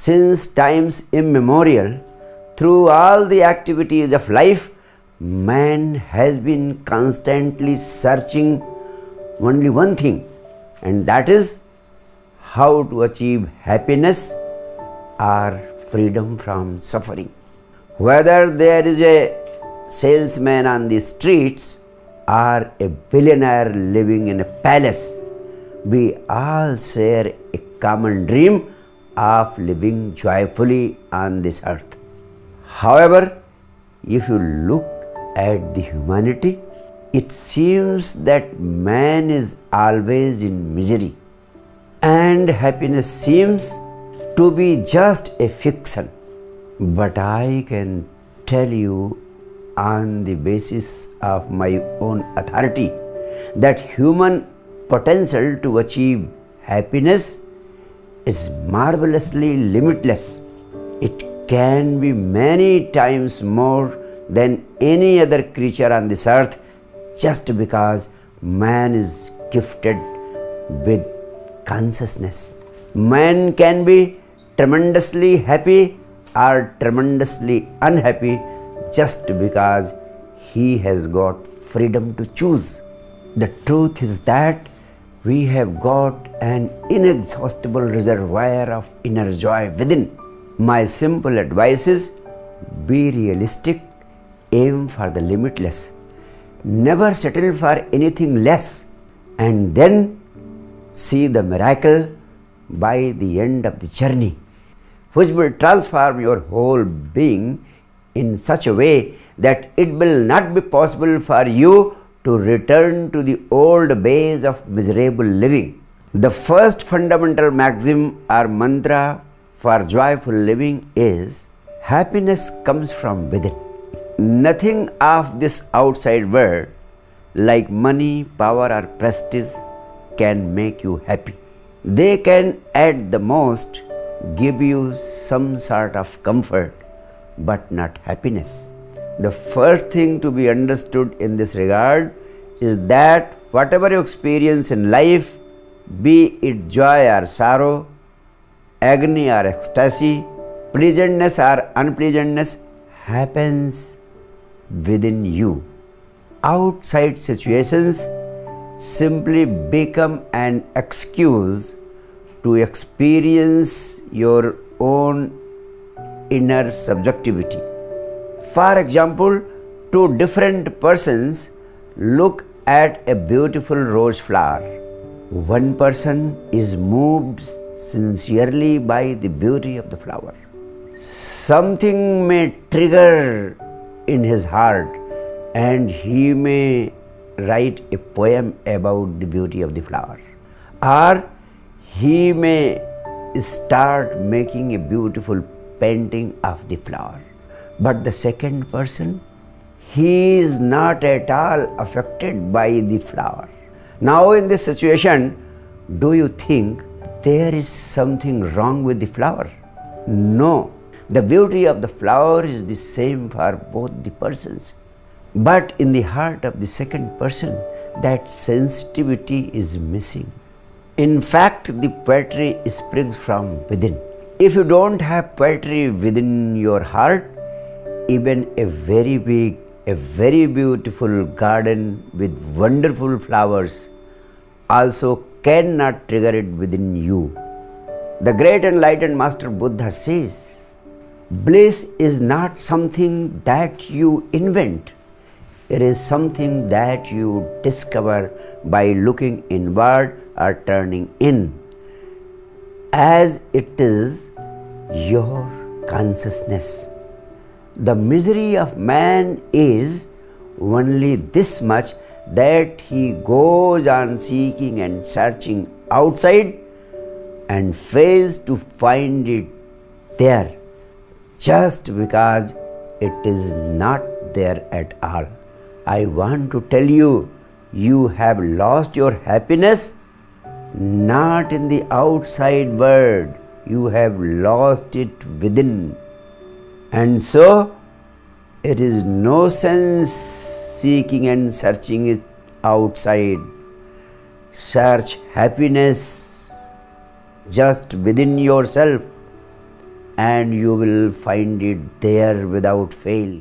Since times immemorial, through all the activities of life, man has been constantly searching only one thing, and that is how to achieve happiness or freedom from suffering. Whether there is a salesman on the streets or a billionaire living in a palace, we all share a common dream of living joyfully on this earth. However, if you look at the humanity, it seems that man is always in misery, and happiness seems to be just a fiction. But I can tell you on the basis of my own authority that human potential to achieve happiness is marvelously limitless. It can be many times more than any other creature on this earth, just because man is gifted with consciousness. Man can be tremendously happy or tremendously unhappy just because he has got freedom to choose. The truth is that we have got an inexhaustible reservoir of inner joy within. My simple advice is, be realistic, aim for the limitless, never settle for anything less, and then see the miracle by the end of the journey, which will transform your whole being in such a way that it will not be possible for you to return to the old ways of miserable living. The first fundamental maxim or mantra for joyful living is, happiness comes from within. Nothing of this outside world, like money, power or prestige, can make you happy. They can at the most give you some sort of comfort, but not happiness. The first thing to be understood in this regard is that whatever you experience in life, be it joy or sorrow, agony or ecstasy, pleasantness or unpleasantness, happens within you. Outside situations simply become an excuse to experience your own inner subjectivity. For example, two different persons look at a beautiful rose flower. One person is moved sincerely by the beauty of the flower. Something may trigger in his heart, and he may write a poem about the beauty of the flower, or he may start making a beautiful painting of the flower. But the second person, he is not at all affected by the flower. Now in this situation, do you think there is something wrong with the flower? No, the beauty of the flower is the same for both the persons. But in the heart of the second person, that sensitivity is missing. In fact, the poetry springs from within. If you don't have poetry within your heart, even a very big, a very beautiful garden with wonderful flowers also cannot trigger it within you. The great enlightened Master Buddha says, bliss is not something that you invent. It is something that you discover by looking inward or turning in, as it is your consciousness. The misery of man is only this much, that he goes on seeking and searching outside and fails to find it there, just because it is not there at all. I want to tell you, you have lost your happiness not in the outside world, you have lost it within. And so, it is no sense seeking and searching it outside. Search happiness just within yourself. and you will find it there without fail.